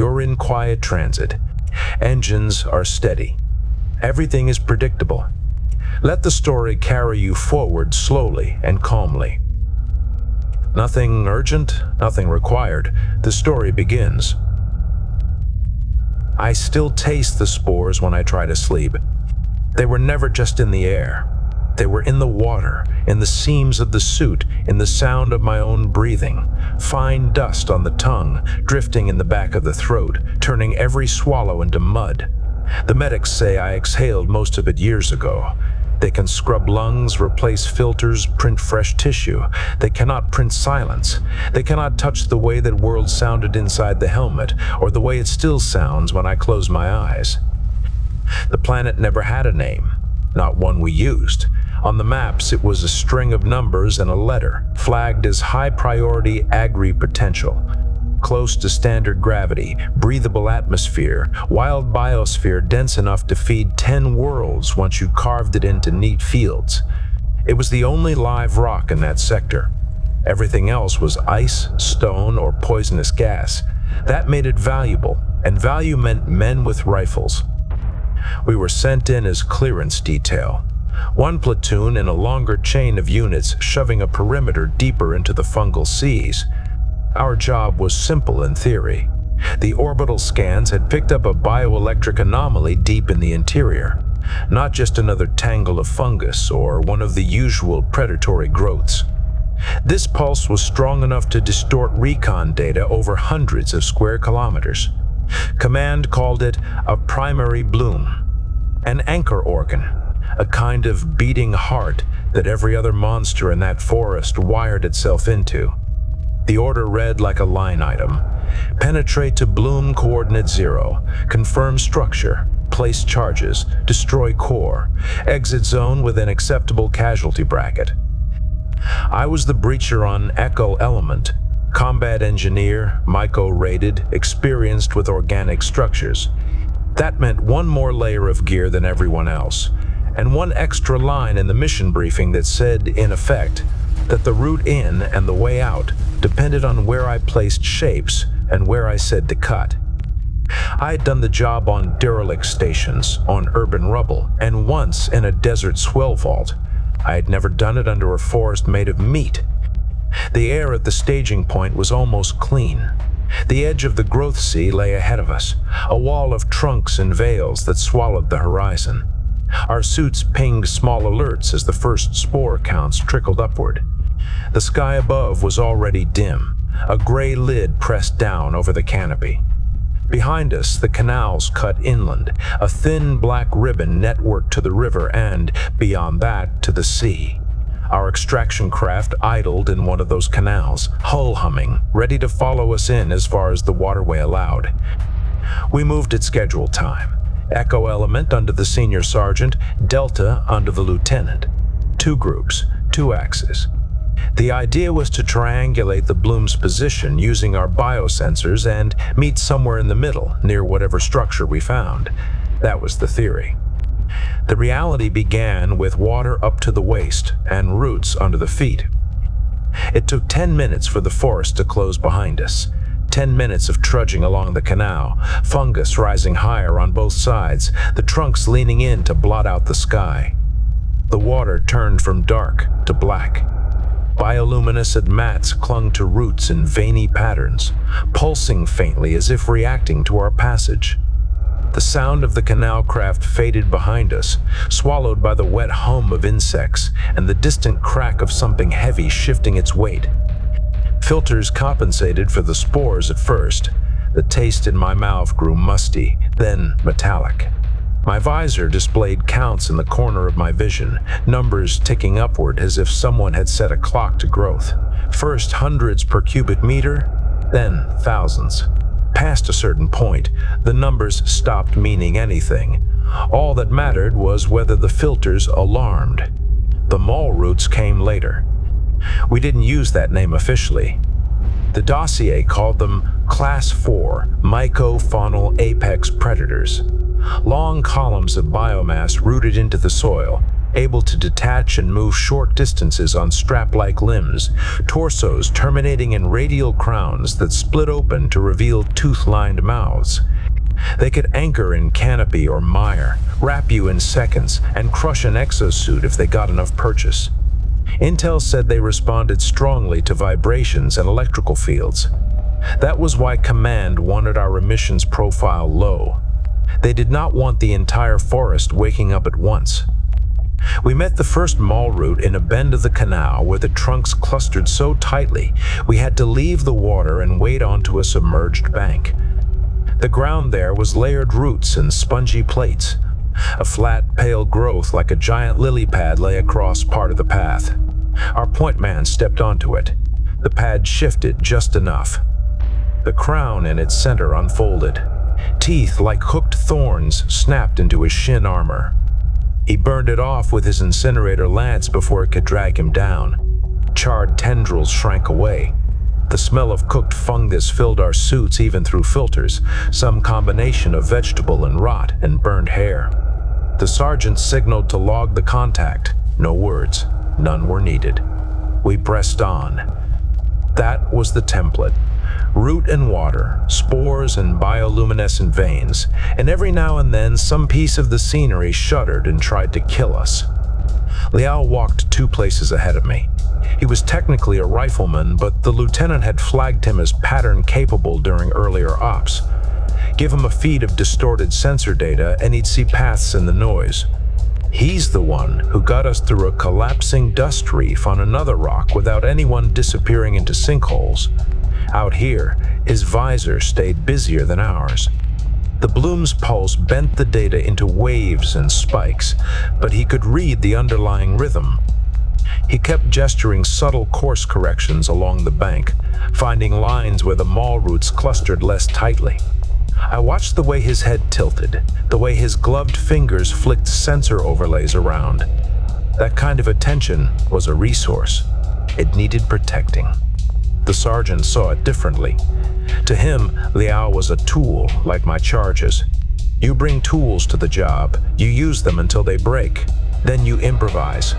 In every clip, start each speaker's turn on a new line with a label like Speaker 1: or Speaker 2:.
Speaker 1: You're in quiet transit. Engines are steady. Everything is predictable. Let the story carry you forward slowly and calmly. Nothing urgent, nothing required. The story begins. I still taste the spores when I try to sleep. They were never just in the air. They were in the water, in the seams of the suit, in the sound of my own breathing. Fine dust on the tongue, drifting in the back of the throat, turning every swallow into mud. The medics say I exhaled most of it years ago. They can scrub lungs, replace filters, print fresh tissue. They cannot print silence. They cannot touch the way that world sounded inside the helmet, or the way it still sounds when I close my eyes. The planet never had a name, not one we used. On the maps, it was a string of numbers and a letter, flagged as high-priority agri-potential. Close to standard gravity, breathable atmosphere, wild biosphere dense enough to feed 10 worlds once you carved it into neat fields. It was the only live rock in that sector. Everything else was ice, stone, or poisonous gas. That made it valuable, and value meant men with rifles. We were sent in as clearance detail. One platoon in a longer chain of units shoving a perimeter deeper into the fungal seas. Our job was simple in theory. The orbital scans had picked up a bioelectric anomaly deep in the interior, not just another tangle of fungus or one of the usual predatory growths. This pulse was strong enough to distort recon data over hundreds of square kilometers. Command called it a primary bloom, an anchor organ, a kind of beating heart that every other monster in that forest wired itself into. The order read like a line item. Penetrate to bloom coordinate 0, confirm structure, place charges, destroy core, exit zone within acceptable casualty bracket. I was the breacher on Echo Element, combat engineer, myco-rated, experienced with organic structures. That meant one more layer of gear than everyone else, and one extra line in the mission briefing that said, in effect, that the route in and the way out depended on where I placed shapes and where I said to cut. I had done the job on derelict stations, on urban rubble, and once in a desert swell vault. I had never done it under a forest made of meat. The air at the staging point was almost clean. The edge of the growth sea lay ahead of us, a wall of trunks and veils that swallowed the horizon. Our suits pinged small alerts as the first spore counts trickled upward. The sky above was already dim, a gray lid pressed down over the canopy. Behind us, the canals cut inland, a thin black ribbon networked to the river and, beyond that, to the sea. Our extraction craft idled in one of those canals, hull humming, ready to follow us in as far as the waterway allowed. We moved at scheduled time. Echo Element under the senior sergeant, Delta under the lieutenant. 2 groups, 2 axes. The idea was to triangulate the bloom's position using our biosensors and meet somewhere in the middle, near whatever structure we found. That was the theory. The reality began with water up to the waist and roots under the feet. It took 10 minutes for the forest to close behind us. 10 minutes of trudging along the canal, fungus rising higher on both sides, the trunks leaning in to blot out the sky. The water turned from dark to black. Bioluminescent mats clung to roots in veiny patterns, pulsing faintly as if reacting to our passage. The sound of the canal craft faded behind us, swallowed by the wet hum of insects and the distant crack of something heavy shifting its weight. Filters compensated for the spores at first. The taste in my mouth grew musty, then metallic. My visor displayed counts in the corner of my vision, numbers ticking upward as if someone had set a clock to growth. First hundreds per cubic meter, then thousands. Past a certain point, the numbers stopped meaning anything. All that mattered was whether the filters alarmed. The mole roots came later. We didn't use that name officially. The dossier called them Class 4 mycofaunal apex predators. Long columns of biomass rooted into the soil, able to detach and move short distances on strap-like limbs, torsos terminating in radial crowns that split open to reveal tooth-lined mouths. They could anchor in canopy or mire, wrap you in seconds, and crush an exosuit if they got enough purchase. Intel said they responded strongly to vibrations and electrical fields. That was why Command wanted our emissions profile low. They did not want the entire forest waking up at once. We met the first mall route in a bend of the canal where the trunks clustered so tightly we had to leave the water and wade onto a submerged bank. The ground there was layered roots and spongy plates. A flat, pale growth like a giant lily pad lay across part of the path. Our point man stepped onto it. The pad shifted just enough. The crown in its center unfolded. Teeth like hooked thorns snapped into his shin armor. He burned it off with his incinerator lance before it could drag him down. Charred tendrils shrank away. The smell of cooked fungus filled our suits even through filters, some combination of vegetable and rot and burned hair. The sergeant signaled to log the contact. No words. None were needed. We pressed on. That was the template. Root and water, spores and bioluminescent veins, and every now and then some piece of the scenery shuddered and tried to kill us. Liao walked 2 places ahead of me. He was technically a rifleman, but the lieutenant had flagged him as pattern-capable during earlier ops. Give him a feed of distorted sensor data and he'd see paths in the noise. He's the one who got us through a collapsing dust reef on another rock without anyone disappearing into sinkholes. Out here, his visor stayed busier than ours. The Bloom's pulse bent the data into waves and spikes, but he could read the underlying rhythm. He kept gesturing subtle course corrections along the bank, finding lines where the mall routes clustered less tightly. I watched the way his head tilted, the way his gloved fingers flicked sensor overlays around. That kind of attention was a resource. It needed protecting. The sergeant saw it differently. To him, Liao was a tool, like my charges. You bring tools to the job, you use them until they break, then you improvise.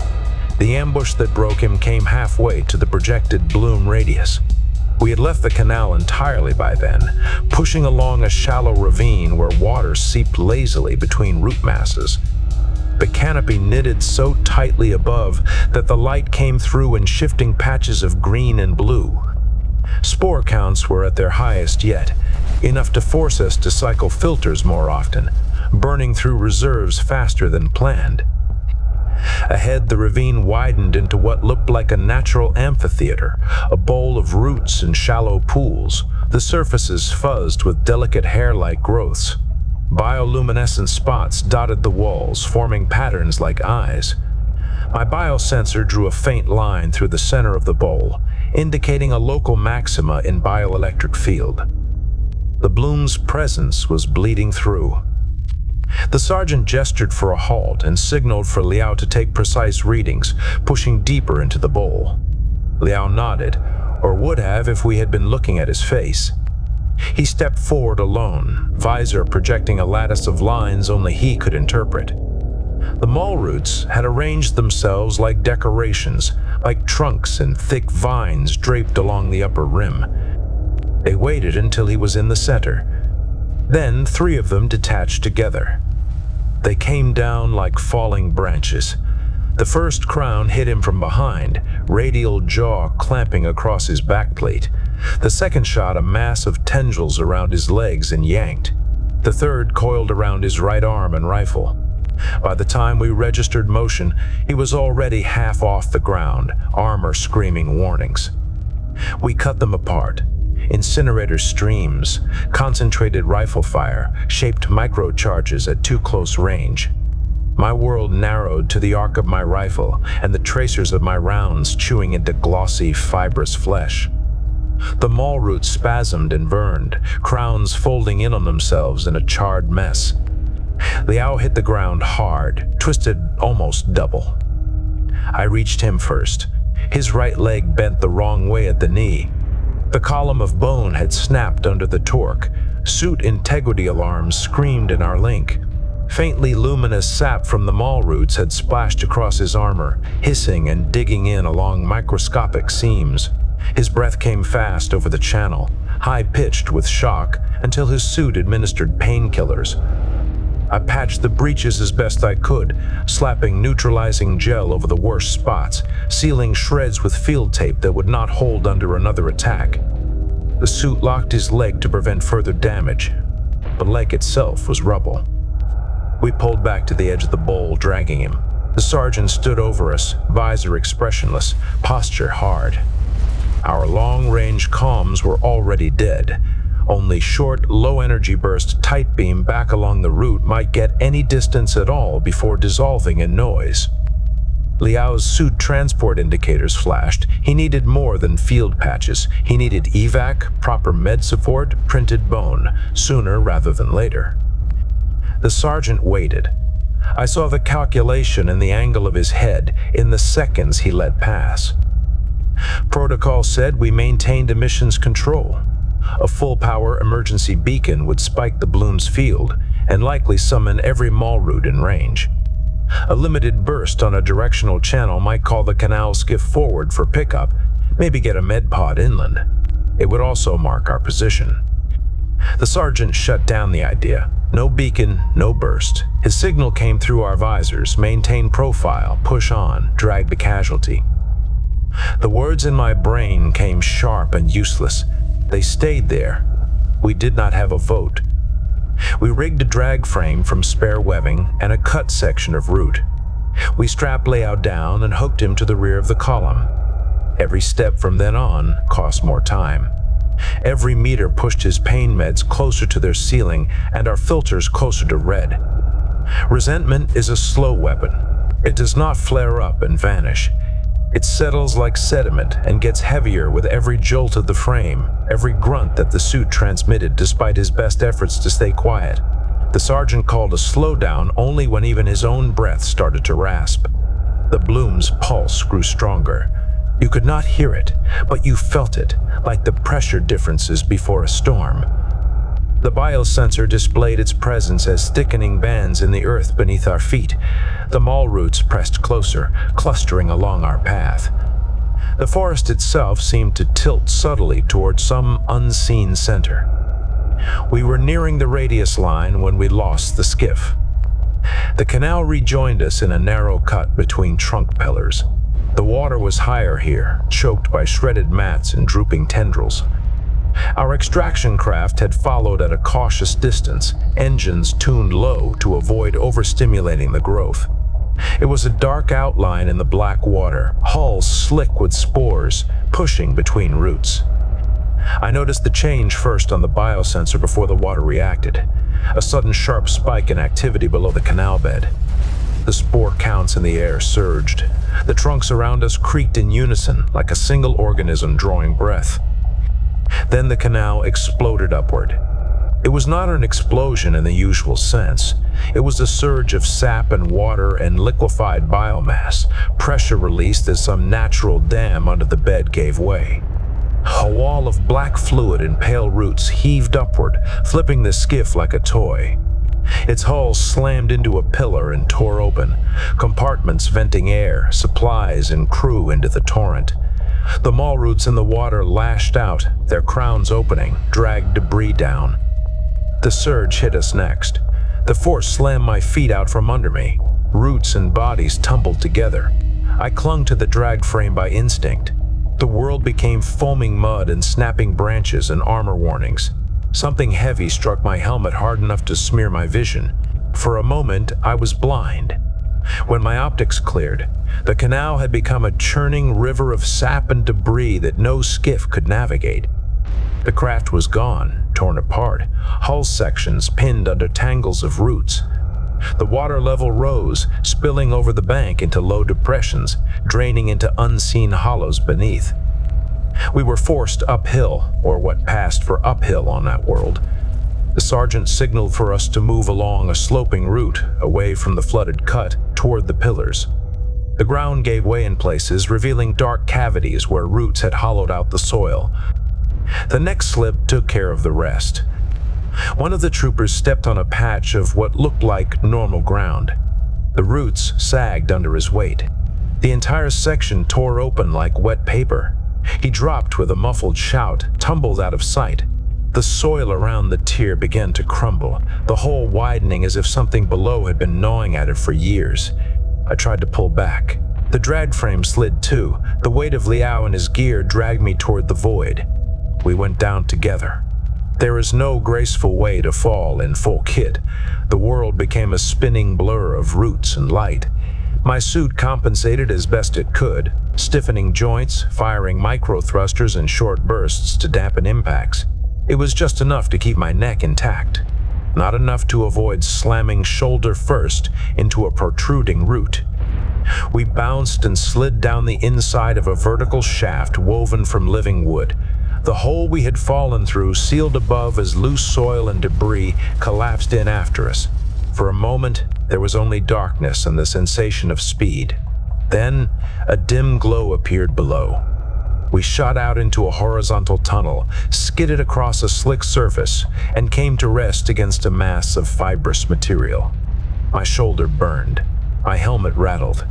Speaker 1: The ambush that broke him came halfway to the projected Bloom radius. We had left the canal entirely by then, pushing along a shallow ravine where water seeped lazily between root masses. The canopy knitted so tightly above that the light came through in shifting patches of green and blue. Spore counts were at their highest yet, enough to force us to cycle filters more often, burning through reserves faster than planned. Ahead, the ravine widened into what looked like a natural amphitheater, a bowl of roots and shallow pools, the surfaces fuzzed with delicate hair-like growths. Bioluminescent spots dotted the walls, forming patterns like eyes. My biosensor drew a faint line through the center of the bowl, indicating a local maxima in bioelectric field. The Bloom's presence was bleeding through. The sergeant gestured for a halt and signaled for Liao to take precise readings, pushing deeper into the bowl. Liao nodded, or would have if we had been looking at his face. He stepped forward alone, visor projecting a lattice of lines only he could interpret. The mall roots had arranged themselves like decorations, like trunks and thick vines draped along the upper rim. They waited until he was in the center. Then 3 of them detached together. They came down like falling branches. The first crown hit him from behind, radial jaw clamping across his backplate. The second shot a mass of tendrils around his legs and yanked. The third coiled around his right arm and rifle. By the time we registered motion, he was already half off the ground, armor screaming warnings. We cut them apart. Incinerator streams, concentrated rifle fire, shaped microcharges at too close range. My world narrowed to the arc of my rifle and the tracers of my rounds chewing into glossy, fibrous flesh. The mall roots spasmed and burned, crowns folding in on themselves in a charred mess. Liao hit the ground hard, twisted almost double. I reached him first. His right leg bent the wrong way at the knee. The column of bone had snapped under the torque. Suit integrity alarms screamed in our link. Faintly luminous sap from the mall roots had splashed across his armor, hissing and digging in along microscopic seams. His breath came fast over the channel, high-pitched with shock, until his suit administered painkillers. I patched the breaches as best I could, slapping neutralizing gel over the worst spots, sealing shreds with field tape that would not hold under another attack. The suit locked his leg to prevent further damage. The leg itself was rubble. We pulled back to the edge of the bowl, dragging him. The sergeant stood over us, visor expressionless, posture hard. Our long-range comms were already dead. Only short, low-energy burst tight beam back along the route might get any distance at all before dissolving in noise. Liao's suit transport indicators flashed. He needed more than field patches. He needed evac, proper med support, printed bone, sooner rather than later. The sergeant waited. I saw the calculation in the angle of his head in the seconds he let pass. Protocol said we maintained emissions control. A full-power emergency beacon would spike the Bloom's field and likely summon every mall route in range. A limited burst on a directional channel might call the canal skiff forward for pickup, maybe get a med pod inland. It would also mark our position. The sergeant shut down the idea. No beacon, no burst. His signal came through our visors: maintain profile, push on, drag the casualty. The words in my brain came sharp and useless. They stayed there. We did not have a vote. We rigged a drag frame from spare webbing and a cut section of route. We strapped Liao down and hooked him to the rear of the column. Every step from then on cost more time. Every meter pushed his pain meds closer to their ceiling and our filters closer to red. Resentment is a slow weapon. It does not flare up and vanish. It settles like sediment and gets heavier with every jolt of the frame, every grunt that the suit transmitted despite his best efforts to stay quiet. The sergeant called a slowdown only when even his own breath started to rasp. The Bloom's pulse grew stronger. You could not hear it, but you felt it, like the pressure differences before a storm. The biosensor displayed its presence as thickening bands in the earth beneath our feet. The mall roots pressed closer, clustering along our path. The forest itself seemed to tilt subtly toward some unseen center. We were nearing the radius line when we lost the skiff. The canal rejoined us in a narrow cut between trunk pillars. The water was higher here, choked by shredded mats and drooping tendrils. Our extraction craft had followed at a cautious distance, engines tuned low to avoid overstimulating the growth. It was a dark outline in the black water, hulls slick with spores, pushing between roots. I noticed the change first on the biosensor before the water reacted. A sudden sharp spike in activity below the canal bed. The spore counts in the air surged. The trunks around us creaked in unison, like a single organism drawing breath. Then the canal exploded upward. It was not an explosion in the usual sense. It was a surge of sap and water and liquefied biomass, pressure released as some natural dam under the bed gave way. A wall of black fluid and pale roots heaved upward, flipping the skiff like a toy. Its hull slammed into a pillar and tore open, compartments venting air, supplies, and crew into the torrent. The mall roots in the water lashed out, their crowns opening, dragged debris down. The surge hit us next. The force slammed my feet out from under me. Roots and bodies tumbled together. I clung to the drag frame by instinct. The world became foaming mud and snapping branches and armor warnings. Something heavy struck my helmet hard enough to smear my vision. For a moment, I was blind. When my optics cleared, the canal had become a churning river of sap and debris that no skiff could navigate. The craft was gone, torn apart, hull sections pinned under tangles of roots. The water level rose, spilling over the bank into low depressions, draining into unseen hollows beneath. We were forced uphill, or what passed for uphill on that world. The sergeant signaled for us to move along a sloping route, away from the flooded cut, toward the pillars. The ground gave way in places, revealing dark cavities where roots had hollowed out the soil. The next slip took care of the rest. One of the troopers stepped on a patch of what looked like normal ground. The roots sagged under his weight. The entire section tore open like wet paper. He dropped with a muffled shout, tumbled out of sight. The soil around the tier began to crumble, the hole widening as if something below had been gnawing at it for years. I tried to pull back. The drag frame slid too. The weight of Liao and his gear dragged me toward the void. We went down together. There is no graceful way to fall in full kit. The world became a spinning blur of roots and light. My suit compensated as best it could, stiffening joints, firing micro-thrusters in short bursts to dampen impacts. It was just enough to keep my neck intact, not enough to avoid slamming shoulder first into a protruding root. We bounced and slid down the inside of a vertical shaft woven from living wood. The hole we had fallen through, sealed above as loose soil and debris, collapsed in after us. For a moment, there was only darkness and the sensation of speed. Then, a dim glow appeared below. We shot out into a horizontal tunnel, skidded across a slick surface, and came to rest against a mass of fibrous material. My shoulder burned. My helmet rattled.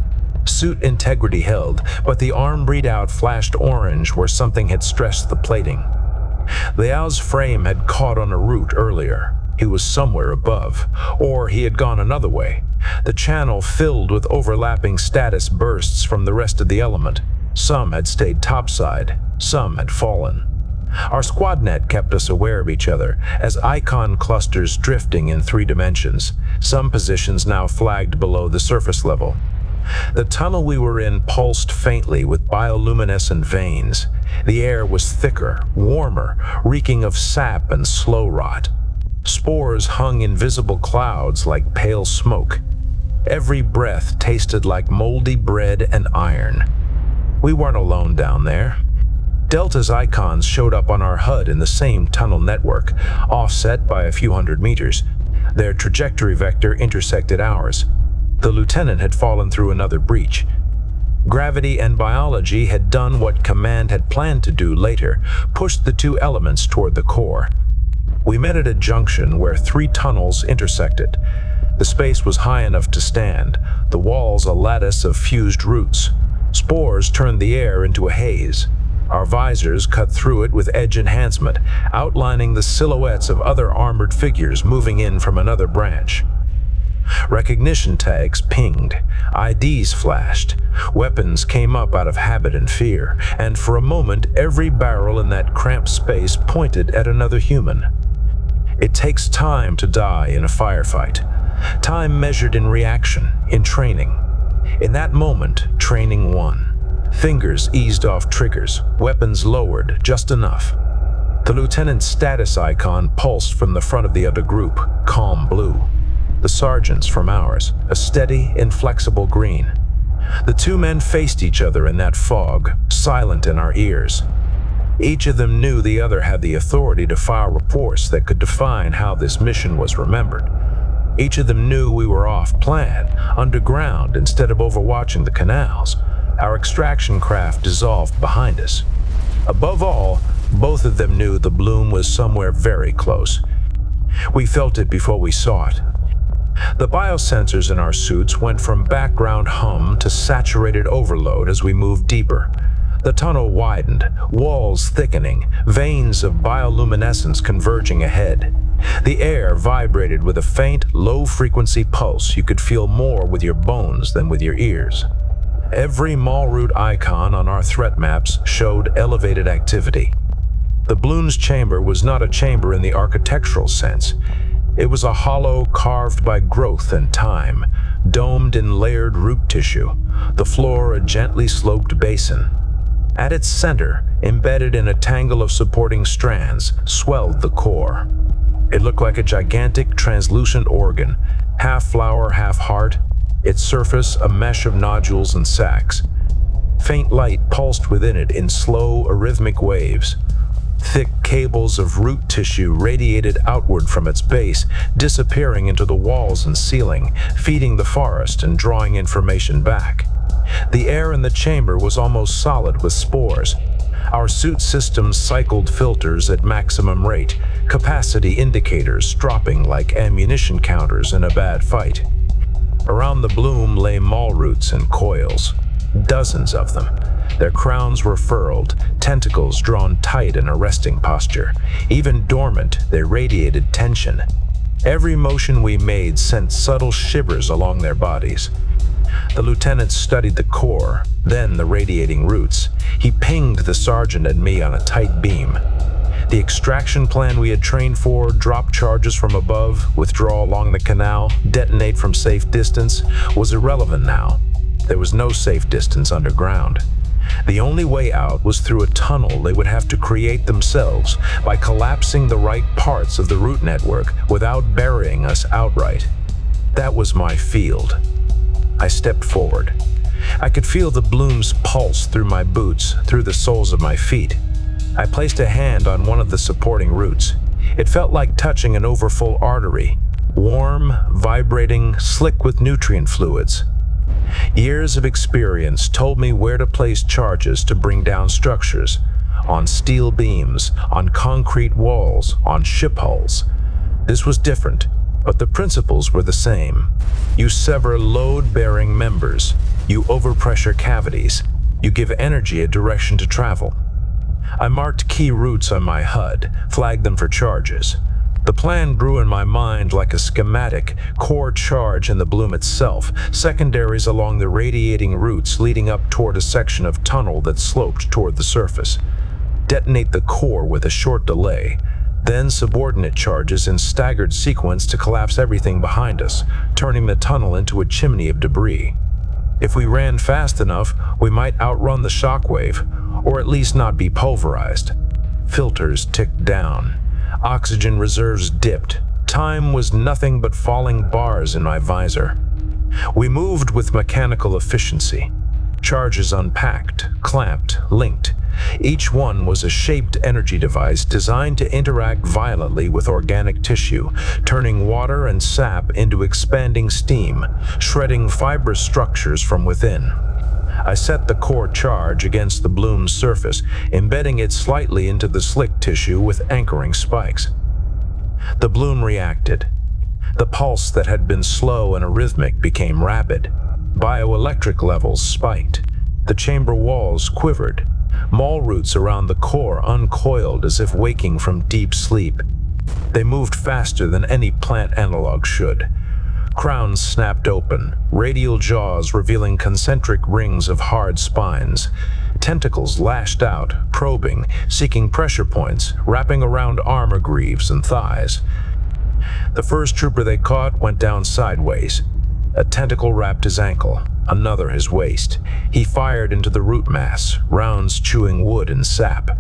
Speaker 1: Suit integrity held, but the arm readout flashed orange where something had stressed the plating. Liao's frame had caught on a root earlier. He was somewhere above, or he had gone another way. The channel filled with overlapping status bursts from the rest of the element. Some had stayed topside, some had fallen. Our squad net kept us aware of each other, as icon clusters drifting in 3 dimensions, some positions now flagged below the surface level. The tunnel we were in pulsed faintly with bioluminescent veins. The air was thicker, warmer, reeking of sap and slow rot. Spores hung in visible clouds like pale smoke. Every breath tasted like moldy bread and iron. We weren't alone down there. Delta's icons showed up on our HUD in the same tunnel network, offset by a few hundred meters. Their trajectory vector intersected ours. The lieutenant had fallen through another breach. Gravity and biology had done what Command had planned to do later, pushed the 2 elements toward the core. We met at a junction where 3 tunnels intersected. The space was high enough to stand, the walls a lattice of fused roots. Spores turned the air into a haze. Our visors cut through it with edge enhancement, outlining the silhouettes of other armored figures moving in from another branch. Recognition tags pinged, IDs flashed, weapons came up out of habit and fear, and for a moment every barrel in that cramped space pointed at another human. It takes time to die in a firefight, time measured in reaction, in training. In that moment, training won. Fingers eased off triggers, weapons lowered just enough. The lieutenant's status icon pulsed from the front of the other group, calm blue. The sergeant's from ours, a steady, inflexible green. The 2 men faced each other in that fog, silent in our ears. Each of them knew the other had the authority to file reports that could define how this mission was remembered. Each of them knew we were off plan, underground instead of overwatching the canals. Our extraction craft dissolved behind us. Above all, both of them knew the bloom was somewhere very close. We felt it before we saw it. The biosensors in our suits went from background hum to saturated overload as we moved deeper. The tunnel widened, walls thickening, veins of bioluminescence converging ahead. The air vibrated with a faint, low-frequency pulse you could feel more with your bones than with your ears. Every Malroot icon on our threat maps showed elevated activity. The Bloom's chamber was not a chamber in the architectural sense. It was a hollow carved by growth and time, domed in layered root tissue, the floor a gently sloped basin. At its center, embedded in a tangle of supporting strands, swelled the core. It looked like a gigantic translucent organ, half flower, half heart, its surface a mesh of nodules and sacs. Faint light pulsed within it in slow, arrhythmic waves. Thick cables of root tissue radiated outward from its base, disappearing into the walls and ceiling, feeding the forest and drawing information back. The air in the chamber was almost solid with spores. Our suit systems cycled filters at maximum rate, capacity indicators dropping like ammunition counters in a bad fight. Around the bloom lay mall roots in coils, dozens of them. Their crowns were furled, tentacles drawn tight in a resting posture. Even dormant, they radiated tension. Every motion we made sent subtle shivers along their bodies. The lieutenant studied the core, then the radiating roots. He pinged the sergeant and me on a tight beam. The extraction plan we had trained for, drop charges from above, withdraw along the canal, detonate from safe distance, was irrelevant now. There was no safe distance underground. The only way out was through a tunnel they would have to create themselves by collapsing the right parts of the root network without burying us outright. That was my field. I stepped forward. I could feel the blooms pulse through my boots, through the soles of my feet. I placed a hand on one of the supporting roots. It felt like touching an overfull artery, warm, vibrating, slick with nutrient fluids. Years of experience told me where to place charges to bring down structures, on steel beams, on concrete walls, on ship hulls. This was different, but the principles were the same. You sever load-bearing members, you overpressure cavities, you give energy a direction to travel. I marked key routes on my HUD, flagged them for charges. The plan grew in my mind like a schematic, core charge in the bloom itself, secondaries along the radiating routes leading up toward a section of tunnel that sloped toward the surface. Detonate the core with a short delay, then subordinate charges in staggered sequence to collapse everything behind us, turning the tunnel into a chimney of debris. If we ran fast enough, we might outrun the shockwave, or at least not be pulverized. Filters ticked down. Oxygen reserves dipped. Time was nothing but falling bars in my visor. We moved with mechanical efficiency. Charges unpacked, clamped, linked. Each one was a shaped energy device designed to interact violently with organic tissue, turning water and sap into expanding steam, shredding fibrous structures from within. I set the core charge against the bloom's surface, embedding it slightly into the slick tissue with anchoring spikes. The bloom reacted. The pulse that had been slow and arrhythmic became rapid. Bioelectric levels spiked. The chamber walls quivered. Mall roots around the core uncoiled as if waking from deep sleep. They moved faster than any plant analog should. Crowns snapped open, radial jaws revealing concentric rings of hard spines. Tentacles lashed out, probing, seeking pressure points, wrapping around armor greaves and thighs. The first trooper they caught went down sideways. A tentacle wrapped his ankle, another his waist. He fired into the root mass, rounds chewing wood and sap.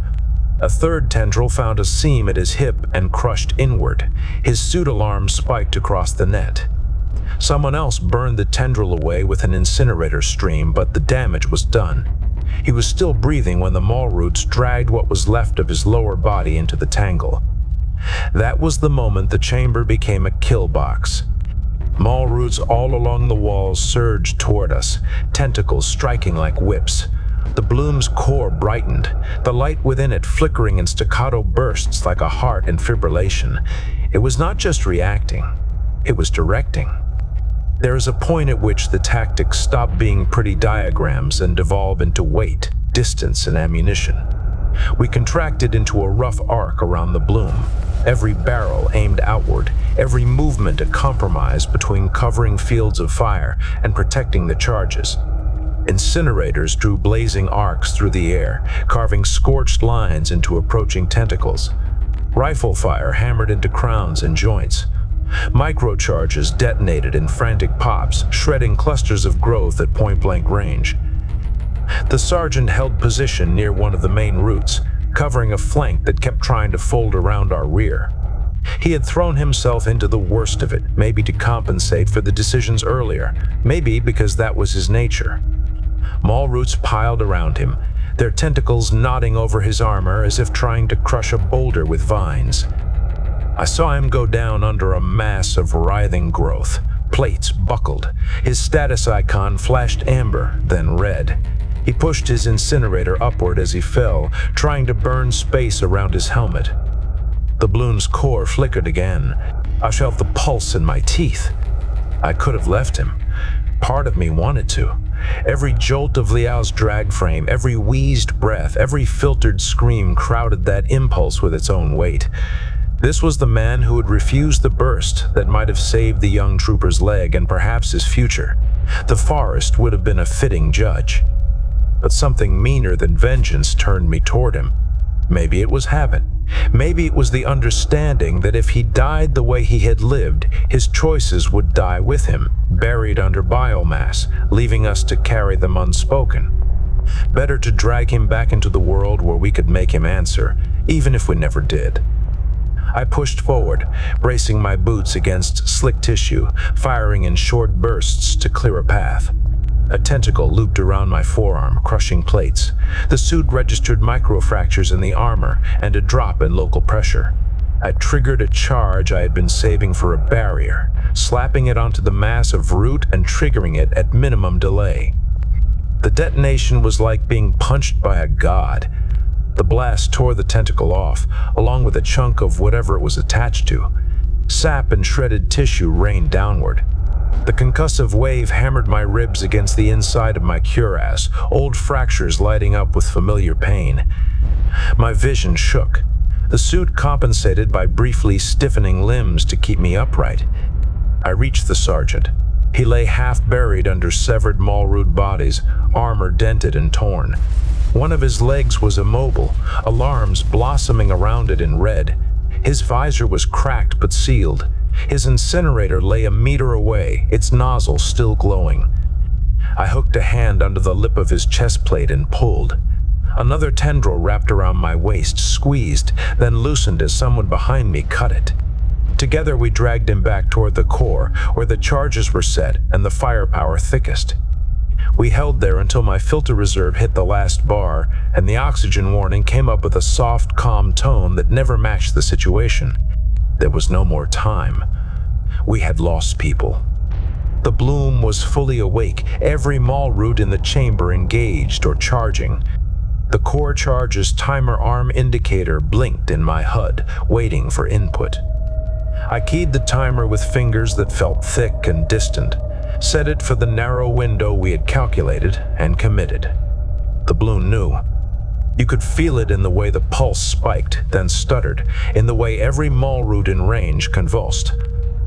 Speaker 1: A third tendril found a seam at his hip and crushed inward. His suit alarm spiked across the net. Someone else burned the tendril away with an incinerator stream, but the damage was done. He was still breathing when the mall roots dragged what was left of his lower body into the tangle. That was the moment the chamber became a kill box. Mall roots all along the walls surged toward us, tentacles striking like whips. The bloom's core brightened, the light within it flickering in staccato bursts like a heart in fibrillation. It was not just reacting, it was directing. There is a point at which the tactics stop being pretty diagrams and devolve into weight, distance, and ammunition. We contracted into a rough arc around the bloom, every barrel aimed outward, every movement a compromise between covering fields of fire and protecting the charges. Incinerators drew blazing arcs through the air, carving scorched lines into approaching tentacles. Rifle fire hammered into crowns and joints. Microcharges detonated in frantic pops, shredding clusters of growth at point-blank range. The sergeant held position near one of the main routes, covering a flank that kept trying to fold around our rear. He had thrown himself into the worst of it, maybe to compensate for the decisions earlier, maybe because that was his nature. Mall roots piled around him, their tentacles knotting over his armor as if trying to crush a boulder with vines. I saw him go down under a mass of writhing growth. Plates buckled. His status icon flashed amber, then red. He pushed his incinerator upward as he fell, trying to burn space around his helmet. The balloon's core flickered again. I felt the pulse in my teeth. I could have left him. Part of me wanted to. Every jolt of Liao's drag frame, every wheezed breath, every filtered scream crowded that impulse with its own weight. This was the man who had refused the burst that might have saved the young trooper's leg and perhaps his future. The forest would have been a fitting judge. But something meaner than vengeance turned me toward him. Maybe it was habit. Maybe it was the understanding that if he died the way he had lived, his choices would die with him, buried under biomass, leaving us to carry them unspoken. Better to drag him back into the world where we could make him answer, even if we never did. I pushed forward, bracing my boots against slick tissue, firing in short bursts to clear a path. A tentacle looped around my forearm, crushing plates. The suit registered microfractures in the armor and a drop in local pressure. I triggered a charge I had been saving for a barrier, slapping it onto the mass of root and triggering it at minimum delay. The detonation was like being punched by a god. The blast tore the tentacle off, along with a chunk of whatever it was attached to. Sap and shredded tissue rained downward. The concussive wave hammered my ribs against the inside of my cuirass, old fractures lighting up with familiar pain. My vision shook. The suit compensated by briefly stiffening limbs to keep me upright. I reached the sergeant. He lay half buried under severed Malroot bodies, armor dented and torn. One of his legs was immobile, alarms blossoming around it in red. His visor was cracked but sealed. His incinerator lay a meter away, its nozzle still glowing. I hooked a hand under the lip of his chest plate and pulled. Another tendril wrapped around my waist, squeezed, then loosened as someone behind me cut it. Together we dragged him back toward the core, where the charges were set and the firepower thickest. We held there until my filter reserve hit the last bar, and the oxygen warning came up with a soft, calm tone that never matched the situation. There was no more time. We had lost people. The bloom was fully awake, every Malroot in the chamber engaged or charging. The core charge's timer arm indicator blinked in my HUD, waiting for input. I keyed the timer with fingers that felt thick and distant, set it for the narrow window we had calculated, and committed. The bloom knew. You could feel it in the way the pulse spiked, then stuttered, in the way every Malroot in range convulsed.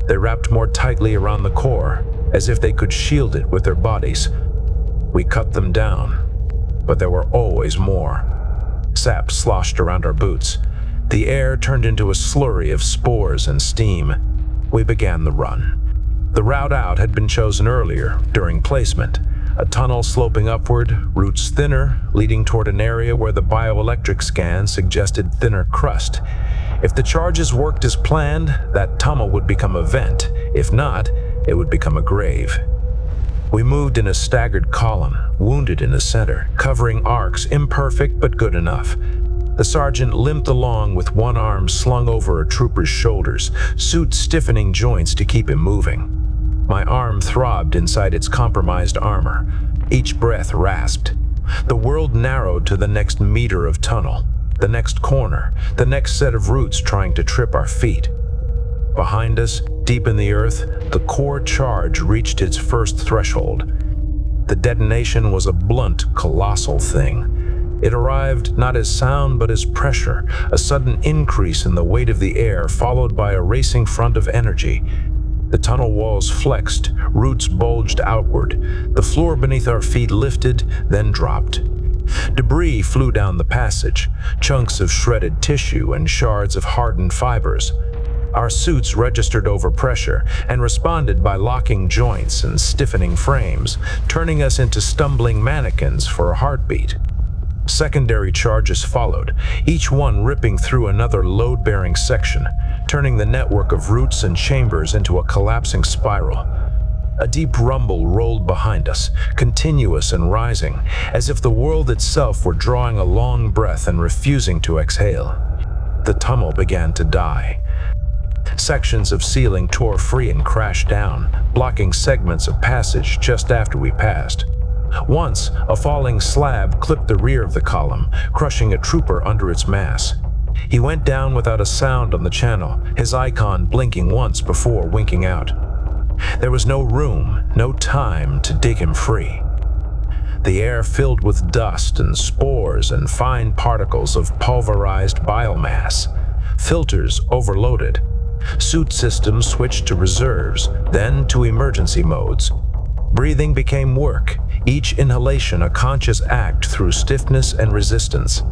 Speaker 1: They wrapped more tightly around the core, as if they could shield it with their bodies. We cut them down, but there were always more. Sap sloshed around our boots. The air turned into a slurry of spores and steam. We began the run. The route out had been chosen earlier, during placement. A tunnel sloping upward, roots thinner, leading toward an area where the bioelectric scan suggested thinner crust. If the charges worked as planned, that tunnel would become a vent. If not, it would become a grave. We moved in a staggered column, wounded in the center, covering arcs, imperfect but good enough. The sergeant limped along with one arm slung over a trooper's shoulders, suit stiffening joints to keep him moving. My arm throbbed inside its compromised armor. Each breath rasped. The world narrowed to the next meter of tunnel, the next corner, the next set of roots trying to trip our feet. Behind us, deep in the earth, the core charge reached its first threshold. The detonation was a blunt, colossal thing. It arrived not as sound but as pressure, a sudden increase in the weight of the air followed by a racing front of energy. The tunnel walls flexed, roots bulged outward. The floor beneath our feet lifted, then dropped. Debris flew down the passage, chunks of shredded tissue and shards of hardened fibers. Our suits registered overpressure and responded by locking joints and stiffening frames, turning us into stumbling mannequins for a heartbeat. Secondary charges followed, each one ripping through another load-bearing section, turning the network of roots and chambers into a collapsing spiral. A deep rumble rolled behind us, continuous and rising, as if the world itself were drawing a long breath and refusing to exhale. The tunnel began to die. Sections of ceiling tore free and crashed down, blocking segments of passage just after we passed. Once, a falling slab clipped the rear of the column, crushing a trooper under its mass. He went down without a sound on the channel, his icon blinking once before winking out. There was no room, no time to dig him free. The air filled with dust and spores and fine particles of pulverized biomass. Filters overloaded. Suit systems switched to reserves, then to emergency modes. Breathing became work, each inhalation a conscious act through stiffness and resistance.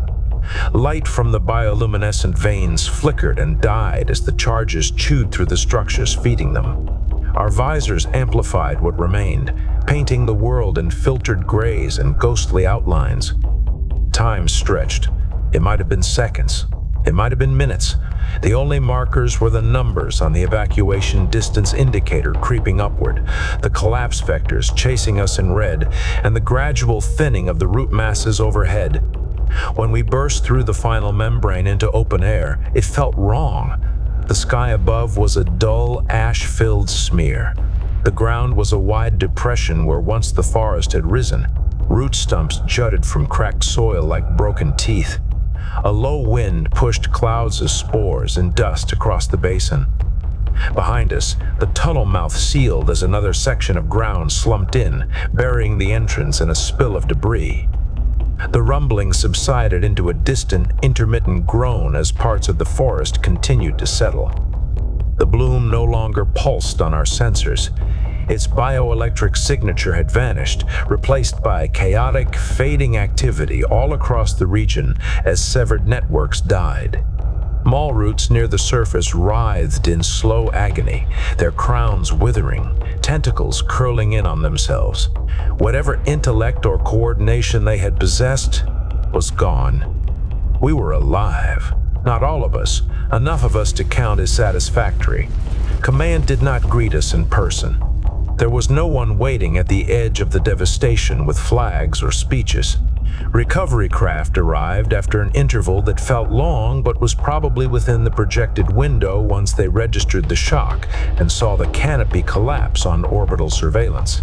Speaker 1: Light from the bioluminescent veins flickered and died as the charges chewed through the structures feeding them. Our visors amplified what remained, painting the world in filtered grays and ghostly outlines. Time stretched. It might have been seconds. It might have been minutes. The only markers were the numbers on the evacuation distance indicator creeping upward, the collapse vectors chasing us in red, and the gradual thinning of the root masses overhead. When we burst through the final membrane into open air, it felt wrong. The sky above was a dull, ash-filled smear. The ground was a wide depression where once the forest had risen. Root stumps jutted from cracked soil like broken teeth. A low wind pushed clouds of spores and dust across the basin. Behind us, the tunnel mouth sealed as another section of ground slumped in, burying the entrance in a spill of debris. The rumbling subsided into a distant, intermittent groan as parts of the forest continued to settle. The bloom no longer pulsed on our sensors. Its bioelectric signature had vanished, replaced by chaotic, fading activity all across the region as severed networks died. Mall roots near the surface writhed in slow agony, their crowns withering, tentacles curling in on themselves. Whatever intellect or coordination they had possessed was gone. We were alive. Not all of us, enough of us to count as satisfactory. Command did not greet us in person. There was no one waiting at the edge of the devastation with flags or speeches. Recovery craft arrived after an interval that felt long but was probably within the projected window once they registered the shock and saw the canopy collapse on orbital surveillance.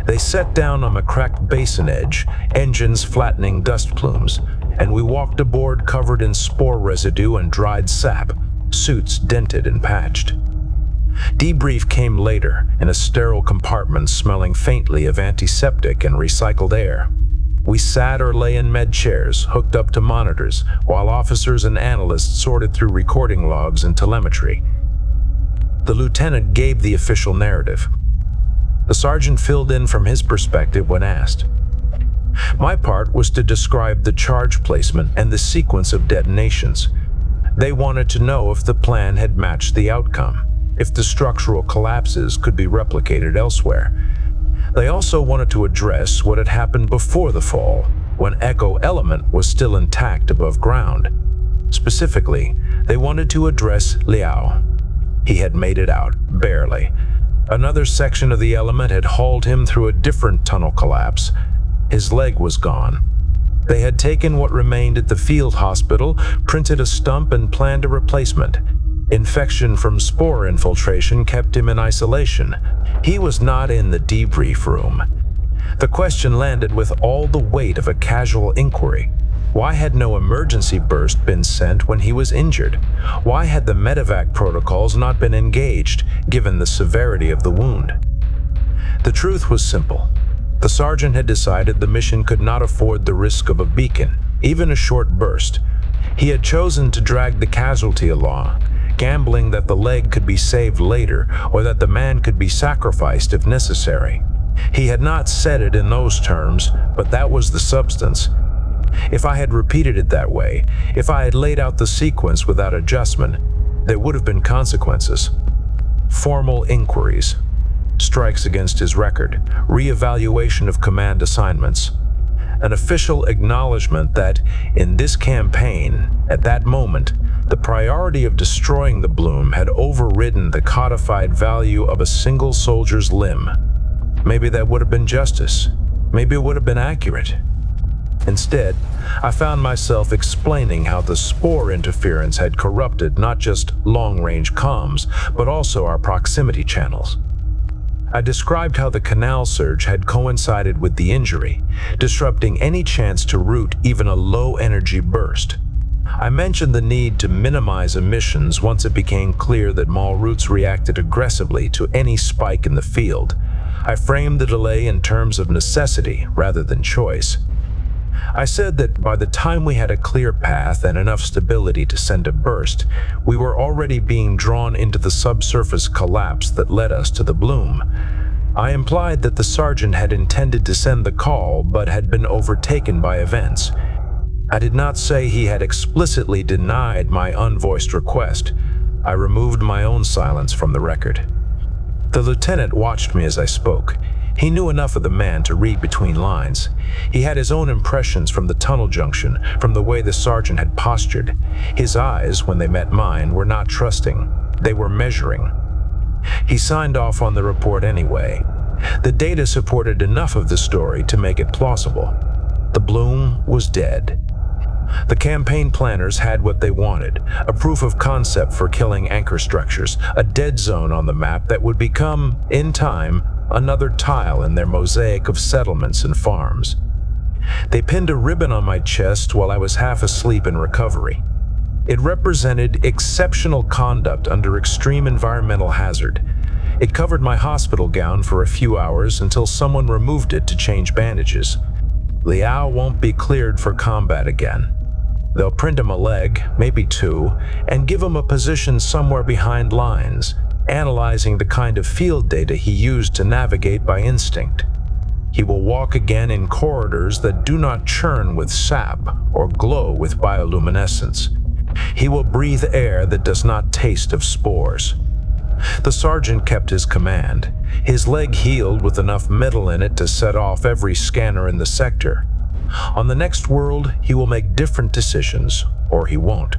Speaker 1: They set down on a cracked basin edge, engines flattening dust plumes, and we walked aboard covered in spore residue and dried sap, suits dented and patched. Debrief came later in a sterile compartment smelling faintly of antiseptic and recycled air. We sat or lay in med chairs, hooked up to monitors, while officers and analysts sorted through recording logs and telemetry. The lieutenant gave the official narrative. The sergeant filled in from his perspective when asked. My part was to describe the charge placement and the sequence of detonations. They wanted to know if the plan had matched the outcome, if the structural collapses could be replicated elsewhere. They also wanted to address what had happened before the fall, when Echo Element was still intact above ground. Specifically, they wanted to address Liao. He had made it out, barely. Another section of the element had hauled him through a different tunnel collapse. His leg was gone. They had taken what remained at the field hospital, printed a stump, and planned a replacement. Infection from spore infiltration kept him in isolation. He was not in the debrief room. The question landed with all the weight of a casual inquiry. Why had no emergency burst been sent when he was injured? Why had the medevac protocols not been engaged, given the severity of the wound? The truth was simple. The sergeant had decided the mission could not afford the risk of a beacon, even a short burst. He had chosen to drag the casualty along, gambling that the leg could be saved later or that the man could be sacrificed if necessary. He had not said it in those terms, but that was the substance. If I had repeated it that way, if I had laid out the sequence without adjustment, there would have been consequences. Formal inquiries, strikes against his record, re-evaluation of command assignments, an official acknowledgement that, in this campaign, at that moment, the priority of destroying the bloom had overridden the codified value of a single soldier's limb. Maybe that would have been justice. Maybe it would have been accurate. Instead, I found myself explaining how the spore interference had corrupted not just long-range comms, but also our proximity channels. I described how the canal surge had coincided with the injury, disrupting any chance to route even a low-energy burst. I mentioned the need to minimize emissions once it became clear that mall routes reacted aggressively to any spike in the field. I framed the delay in terms of necessity rather than choice. I said that by the time we had a clear path and enough stability to send a burst, we were already being drawn into the subsurface collapse that led us to the bloom. I implied that the sergeant had intended to send the call but had been overtaken by events. I did not say he had explicitly denied my unvoiced request. I removed my own silence from the record. The lieutenant watched me as I spoke. He knew enough of the man to read between lines. He had his own impressions from the tunnel junction, from the way the sergeant had postured. His eyes, when they met mine, were not trusting. They were measuring. He signed off on the report anyway. The data supported enough of the story to make it plausible. The bloom was dead. The campaign planners had what they wanted, a proof of concept for killing anchor structures, a dead zone on the map that would become, in time, another tile in their mosaic of settlements and farms. They pinned a ribbon on my chest while I was half asleep in recovery. It represented exceptional conduct under extreme environmental hazard. It covered my hospital gown for a few hours until someone removed it to change bandages. Liao won't be cleared for combat again. They'll print him a leg, maybe two, and give him a position somewhere behind lines, analyzing the kind of field data he used to navigate by instinct. He will walk again in corridors that do not churn with sap or glow with bioluminescence. He will breathe air that does not taste of spores. The sergeant kept his command. His leg healed with enough metal in it to set off every scanner in the sector. On the next world, he will make different decisions, or he won't.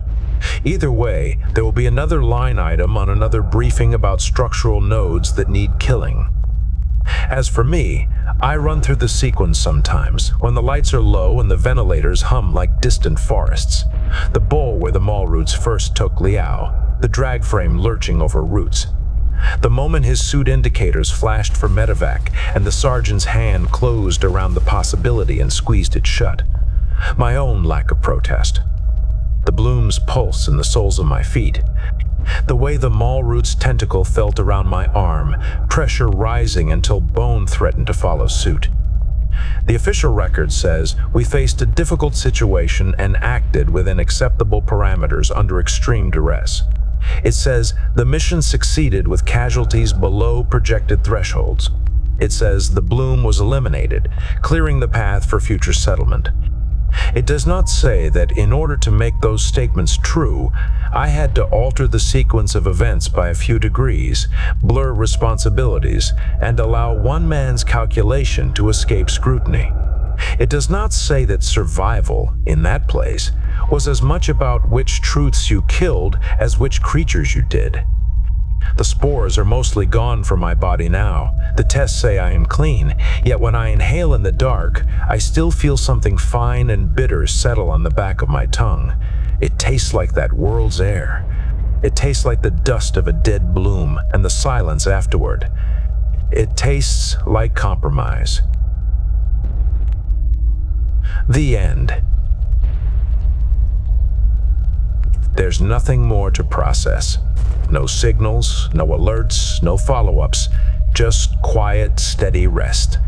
Speaker 1: Either way, there will be another line item on another briefing about structural nodes that need killing. As for me, I run through the sequence sometimes, when the lights are low and the ventilators hum like distant forests. The bowl where the mall roots first took Liao, the drag frame lurching over roots. The moment his suit indicators flashed for medevac and the sergeant's hand closed around the possibility and squeezed it shut. My own lack of protest. The bloom's pulse in the soles of my feet. The way the mall root's tentacle felt around my arm, pressure rising until bone threatened to follow suit. The official record says we faced a difficult situation and acted within acceptable parameters under extreme duress. It says the mission succeeded with casualties below projected thresholds. It says the bloom was eliminated, clearing the path for future settlement. It does not say that in order to make those statements true, I had to alter the sequence of events by a few degrees, blur responsibilities, and allow one man's calculation to escape scrutiny. It does not say that survival, in that place, was as much about which truths you killed as which creatures you did. The spores are mostly gone from my body now. The tests say I am clean, yet when I inhale in the dark, I still feel something fine and bitter settle on the back of my tongue. It tastes like that world's air. It tastes like the dust of a dead bloom and the silence afterward. It tastes like compromise. The end. There's nothing more to process. No signals, no alerts, no follow-ups, just quiet, steady rest.